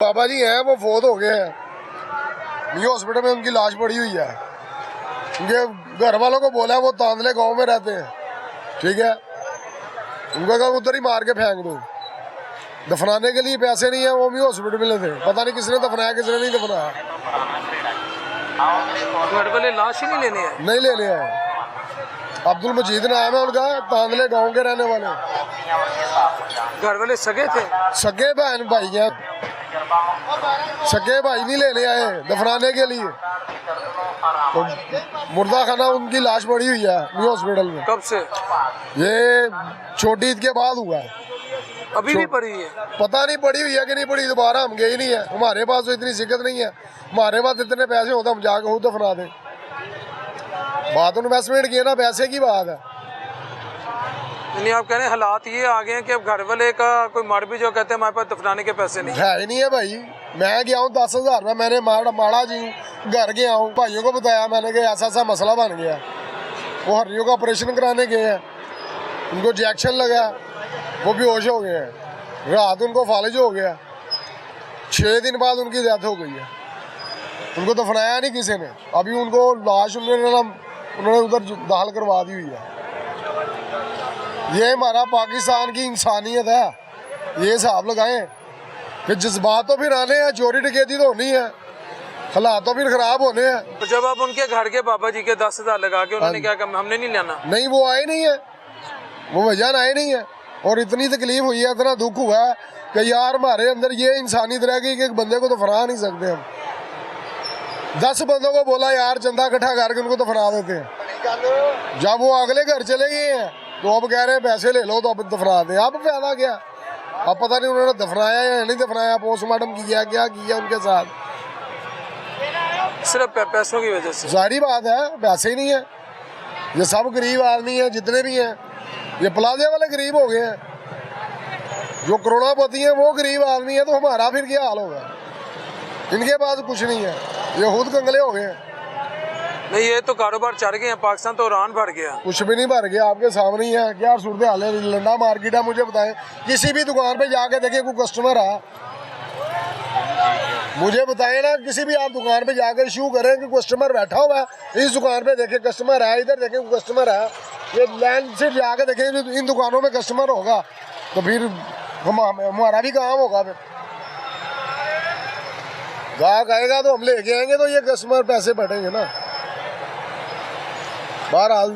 बाबा जी हैं वो फौत हो गए हैं, ये हॉस्पिटल में उनकी लाश पड़ी हुई है। उनके घर वालों को बोला है वो तांदले गांव में रहते हैं, ठीक है, उनको कहा उधर ही मार के फेंक दो। दफनाने के लिए पैसे नहीं है, वो भी हॉस्पिटल में थे, पता नहीं किसने दफनाया किसने नहीं दफनाया। घर वाले लाश ही नहीं लेने आए? नहीं लेने आए। अब्दुल मजीद नाम है उनका, तांदले गांव के रहने वाले। घर वाले सगे थे? सगे बहन भाई हैं, सगे भाई नहीं लेने आए दफनाने के लिए। तो मुर्दा खाना उनकी लाश पड़ी हुई है हॉस्पिटल में। कब से? ये छोटी ईद के बाद हुआ है। अभी भी पड़ी है? पता नहीं पड़ी हुई है कि नहीं पड़ी, दोबारा हम गए ही नहीं है। हमारे पास तो इतनी शिकत नहीं है, हमारे पास इतने पैसे होते हम जाकर खुद दफना दें। बात इन्वेस्टमेंट की है ना, पैसे की बात है। नहीं, आप कह रहे हैं हालात ये आ गए हैं कि अब घर वाले का कोई मर भी जो कहते हैं हमारे पास दफनाने के पैसे नहीं है ही नहीं है भाई। मैं गया हूँ 10,000 रुपये मैंने माड़ा जी हूँ, घर गया हूँ, भाइयों को बताया मैंने कि ऐसा ऐसा मसला बन गया। वो हरियों का ऑपरेशन कराने गए हैं, उनको इंजेक्शन लगा, वो बेहोश हो गए हैं, रात उनको फालिज हो गया, 6 दिन बाद उनकी डेथ हो गई है। उनको दफनाया नहीं किसी ने, अभी उनको लाश उन्होंने उधर दाखिल करवा दी हुई है। ये हमारा पाकिस्तान की इंसानियत है, ये हिसाब लगाएं। फिर जज्बात तो फिर आने हैं, चोरी डकैती तो होनी है, हालात तो फिर खराब होने हैं। तो जब आप उनके घर के बाबा जी के 10,000 लगा के उन्होंने क्या कहा हमने नहीं लेना? नहीं, वो आए नहीं है, वो वजह आए नहीं है। और इतनी तकलीफ हुई है, इतना दुख हुआ है कि यार हमारे अंदर ये इंसानियत रह गई कि एक बंदे को तो दफना नहीं सकते हम। 10 बंदों को बोला यार चंदा इकट्ठा करके उनको दफना देते हैं। जब वो अगले घर चले गए हैं तो अब कह रहे हैं पैसे ले लो तो अब दफना दे। अब फायदा क्या? अब पता नहीं उन्होंने दफनाया या नहीं दफनाया, पोस्टमार्टम किया क्या किया उनके साथ। सिर्फ पैसों की वजह से? सारी बात है, पैसे ही नहीं है। ये सब गरीब आदमी है जितने भी हैं, ये प्लाजे वाले गरीब हो गए हैं, जो करोड़पति हैं वो गरीब आदमी है। तो हमारा फिर क्या हाल होगा? इनके पास कुछ नहीं है, ये खुद कंगले हो गए हैं। नहीं, ये तो कारोबार चढ़ गए हैं, पाकिस्तान तो ईरान भर गया। कुछ भी नहीं भर गया, आपके सामने ही है। क्या सूरत हाल है? लंडा मार्केट है, मुझे बताएं किसी भी दुकान पे जाके देखें कोई कस्टमर है, मुझे बताएं ना, किसी भी आप दुकान पे जाकर इशू करें कि कस्टमर बैठा हुआ है, इस दुकान पे देखें कस्टमर है, इधर देखें कस्टमर है, ये लाइन से जाके देखें इन दुकानों में कस्टमर होगा तो फिर हमारा भी काम होगा। फिर ग्राहक आएगा तो हम लेके आएंगे, तो ये कस्टमर पैसे बैठेंगे ना। बहरहाल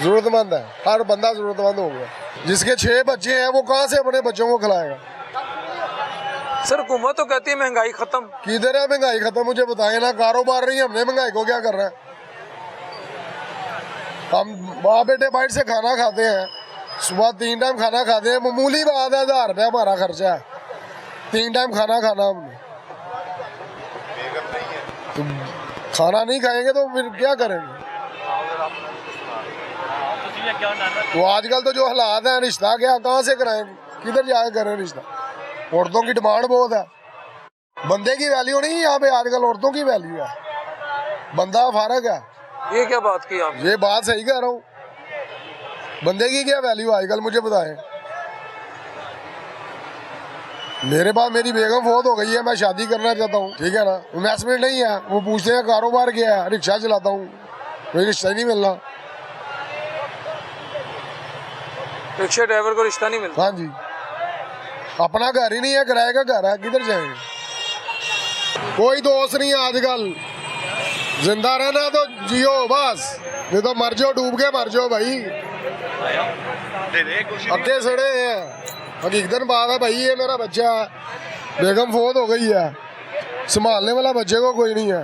जरूरतमंद है, हर बंदा जरूरतमंद हो गया। जिसके 6 बच्चे हैं वो कहाँ से अपने बच्चों को खिलाएगा? सर हुकूमत तो कहती है महंगाई खत्म। किधर है महंगाई खत्म? मुझे बताए ना, कारोबार नहीं, हमने महंगाई को क्या कर रहा है? हम बाप बेटे बाइट से खाना खाते हैं, सुबह 3 टाइम खाना खाते हैं, मामूली बात है, 1000 रुपया हमारा खर्चा है, 3 टाइम खाना खाना हमने। तो खाना नहीं खाएंगे तो फिर क्या करेंगे? तो आजकल तो जो हालात हैं, रिश्ता क्या कहाँ से कराएंगे, किधर जाके करें रिश्ता? औरतों की डिमांड बहुत है, बंदे की वैल्यू नहीं यहाँ पे, आजकल औरतों की वैल्यू है, बंदा फारग है। ये क्या बात की आप? ये बात सही कह रहा हूँ, बंदे की क्या वैल्यू आजकल, मुझे बताएं। मेरे पास मेरी बेगम फौत हो गई है, मैं शादी करना चाहता हूँ, ठीक है ना, इन्वेस्टमेंट नहीं है, वो पूछते हैं कारोबार क्या है, रिक्शा चलाता हूँ, कोई रिश्ता ही नहीं मिलना। रिक्शा ड्राइवर को रिश्ता नहीं मिलता? हाँ जी, अपना घर ही नहीं है, किराए का घर है, किधर जाएंगे? कोई दोस्त नहीं है आजकल, जिंदा रहना तो जियो बस, नहीं तो मर जाओ, डूब के मर जाओ भाई। अक्के सड़े हैं, हकीकत बात है भाई। ये मेरा बच्चा है, बेगम फौत हो गई है, संभालने वाला बच्चे को कोई नहीं है,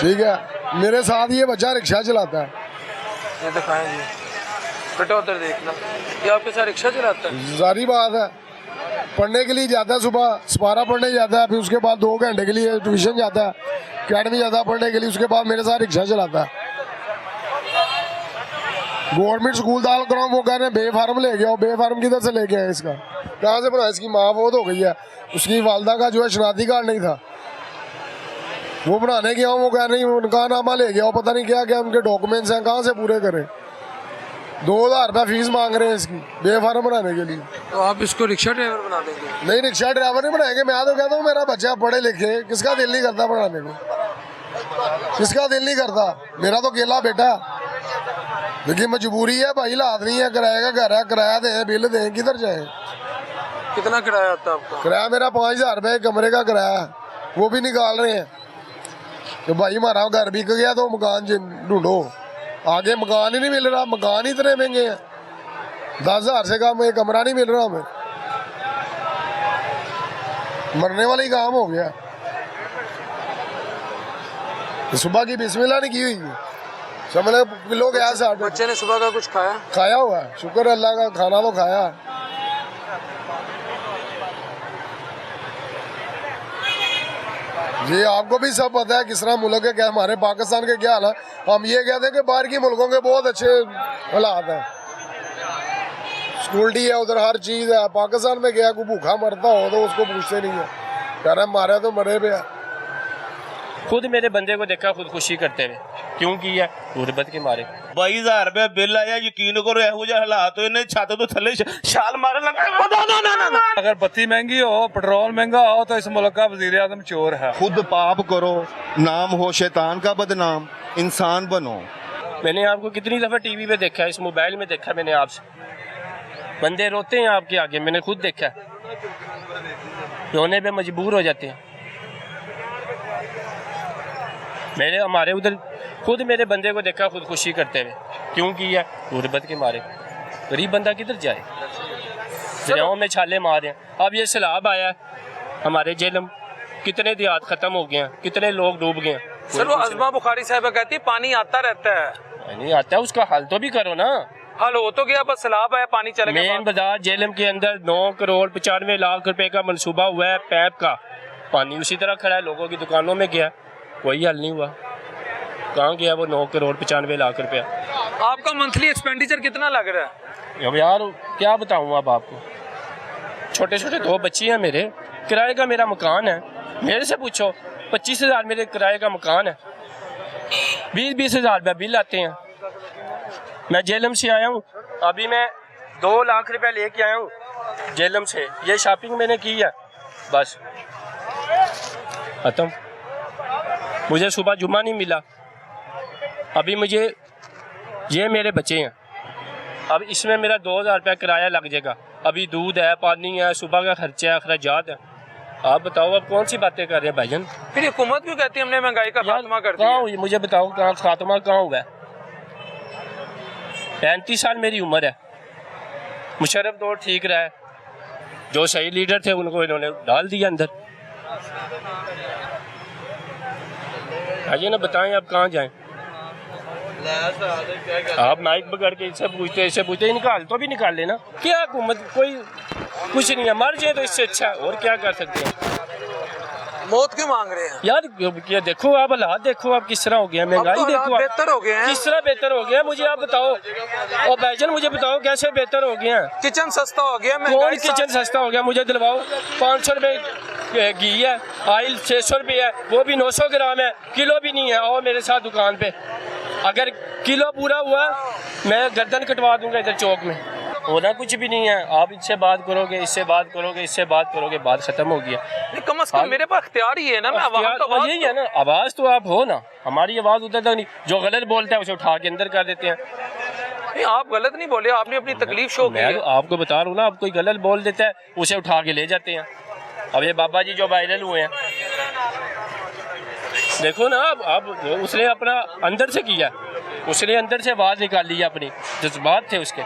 ठीक है, मेरे साथ ये बच्चा रिक्शा चलाता है। ये दिखाएं जी, बेटा उधर देखना, ये आपके साथ रिक्शा चलाता है? सारी बात है, पढ़ने के लिए जाता है, सुबह सपारा पढ़ने जाता है, फिर उसके बाद 2 घंटे के लिए ट्यूशन जाता है, अकेडमी जाता है पढ़ने के लिए, उसके बाद मेरे साथ रिक्शा चलाता है। गवर्नमेंट स्कूल दाखिल कराऊँ, वो कह रहे हैं बे फार्म ले गया, बे फार्म किधर से लेके आए? इसका कहाँ से बना? इसकी माँ बहुत हो गई है, उसकी वालदा का जो है शनाख्ती कार्ड नहीं था, वो बनाने गया हूँ, वो कह रही उनका नामा ले गया, पता नहीं क्या क्या उनके डॉक्यूमेंट्स हैं, कहाँ से पूरे करें? 2000 रुपया फीस मांग रहे हैं इसकी बेफार्म बनाने के लिए। तो आप इसको रिक्शा ड्राइवर बना देंगे? नहीं, रिक्शा ड्राइवर नहीं बनाएंगे। मैं तो कहता हूँ मेरा बच्चा पढ़े लिखे, किसका दिल नहीं करता पढ़ाने को, किसका दिल नहीं करता। मेरा तो अकेला बेटा, लेकिन मजबूरी है भाई, हालात नहीं है, किराए का घर है, किराया दे, बिल दे, किधर जाए। कितना किराया आता है आपका? किराया मेरा 5000 रुपये कमरे का किराया, वो भी निकाल रहे हैं कि भाई हमारा घर बिक गया तो मकान ढूंढो। आगे मकान ही नहीं मिल रहा, मकान ही इतने महंगे हैं, 10,000 से कम एक कमरा नहीं मिल रहा हमें। मरने वाला ही काम हो गया। सुबह की बिस्मिल्लाह नहीं की हुई, समझ किलो गया 60। बच्चे ने सुबह का कुछ खाया? खाया हुआ है, शुक्र है अल्लाह का, खाना तो खाया। जी आपको भी सब पता है किस तरह मुल्क है, क्या हमारे पाकिस्तान के क्या हाल है। हम ये कहते हैं कि बाहर की मुल्कों के बहुत अच्छे हालात हैं, सिक्योरिटी है उधर, हर चीज़ है। पाकिस्तान में गया कोई भूखा मरता हो तो उसको पूछते नहीं है, कह रहे मारे तो मरे पे है। खुद मेरे बंदे को देखा खुदकुशी करते हुए, क्यों किया? गुरबत के मारे। 22,000 रुपया बिल आया, यकीन करो ਇਹੋ ਜਿਹੇ ਹਾਲਾਤ ਹੋਏ ਨੇ, ਛੱਤ ਤੋਂ ਥੱਲੇ ਛਾਲ मारने लगा। अगर बत्ती महंगी हो, पेट्रोल महंगा हो, तो इस मुल्क का वजीर आजम चोर है। खुद पाप करो, नाम हो शैतान का बदनाम, इंसान बनो। मैंने आपको कितनी दफ़ा टीवी पे देखा है, इस मोबाइल में देखा मैंने आपसे, बंदे रोते हैं आपके आगे, मैंने खुद देखा, रोने पे मजबूर हो जाते हैं। मैंने हमारे उधर खुद मेरे बंदे को देखा खुदकुशी करते हुए, क्यों किया? गुरबत के मारे। गरीब बंदा किधर जाए, दरियाओं में छाले मार रहे हैं। अब ये सैलाब आया है, हमारे जेलम कितने देहात ख़त्म हो गए हैं, कितने लोग डूब गए हैं। सर वो अज़मा बुखारी साहब कहती है पानी आता रहता है। नहीं आता है, उसका हल तो भी करो ना। हल हो तो गया, बस सैलाब आया, पानी चले गया। मेन बाजार जेलम के अंदर 9 करोड़ 95 लाख रुपए का मंसूबा हुआ है पैप का, पानी उसी तरह खड़ा है, लोगों की दुकानों में गया, कोई हल नहीं हुआ। कहाँ गया वो 9 करोड़ 95 लाख रुपया? आपका मंथली एक्सपेंडिचर कितना लग रहा है? अब यार क्या बताऊँ अब आपको, छोटे छोटे 2 बच्चे हैं मेरे, किराए का मेरा मकान है, मेरे से पूछो 25,000 मेरे किराए का मकान है, 20-20 हज़ार रुपया बिल आते हैं। मैं जेलम से आया हूँ, अभी मैं 2 लाख रुपया लेके आया हूँ जेलम से, ये शॉपिंग मैंने की है, बस खत्म। मुझे सुबह जुम्मा नहीं मिला, अभी मुझे ये मेरे बच्चे हैं, अब इसमें मेरा 2,000 रुपया किराया लग जाएगा, अभी दूध है, पानी है, सुबह का खर्चा है, अखराजात है। आप बताओ अब कौन सी बातें कर रहे हैं भाईजान? फिर हुकूमत क्यों कहती है हमने महंगाई का खात्मा कर कहाँ दिया? हुई मुझे बताओ, कहाँ खात्मा कहाँ हुआ है? 35 साल मेरी उम्र है, मुशर्रफ दौर ठीक रहा है, जो सही लीडर थे उनको इन्होंने डाल दिया अंदर। आइए ना बताएं आप कहाँ जाएं? आप माइक पकड़ के इससे पूछते इनका हल तो भी निकाल लेना। क्या हुकूमत कोई कुछ नहीं है, मर जाए तो इससे अच्छा, और क्या कर सकते हैं? मौत क्यों मांग रहे हैं? यार ये देखो आप हालात देखो आप किस तरह हो गया, महंगाई अब तो देखो हालात बेहतर हो गए हैं। किस तरह बेहतर हो गया मुझे आप बताओ, और भाईजान मुझे बताओ कैसे बेहतर हो गए हैं? किचन सस्ता हो गया, कौन महंगाई किचन सस्ता हो गया मुझे दिलवाओ। 500 रुपये घी है, ऑयल 600 रुपये है, वो भी 900 ग्राम है, किलो भी नहीं है। आओ मेरे साथ दुकान पे, अगर किलो पूरा हुआ मैं गर्दन कटवा दूंगा इधर चौक में। होना कुछ भी नहीं है, आप इससे बात करोगे, इससे बात करोगे, इससे बात करोगे, बात खत्म हो गया। कम से कम मेरे पास अख्तियार ही है ना, मैं आवाज़ तो आवाज़ यही है ना, आवाज़ तो आप हो ना, हमारी आवाज़ उधर तक नहीं। जो गलत बोलता है उसे उठा के अंदर कर देते हैं। नहीं, आप गलत नहीं बोले, आपने अपनी तकलीफ शो की मैं है। तो आपको बता रहा हूँ ना, आप कोई गलत बोल देता है उसे उठा के ले जाते हैं। अब ये बाबा जी जो वायरल हुए हैं देखो ना, अब उसने अपना अंदर से किया, उसने अंदर से आवाज़ निकाल ली अपनी, जज्बात थे उसके।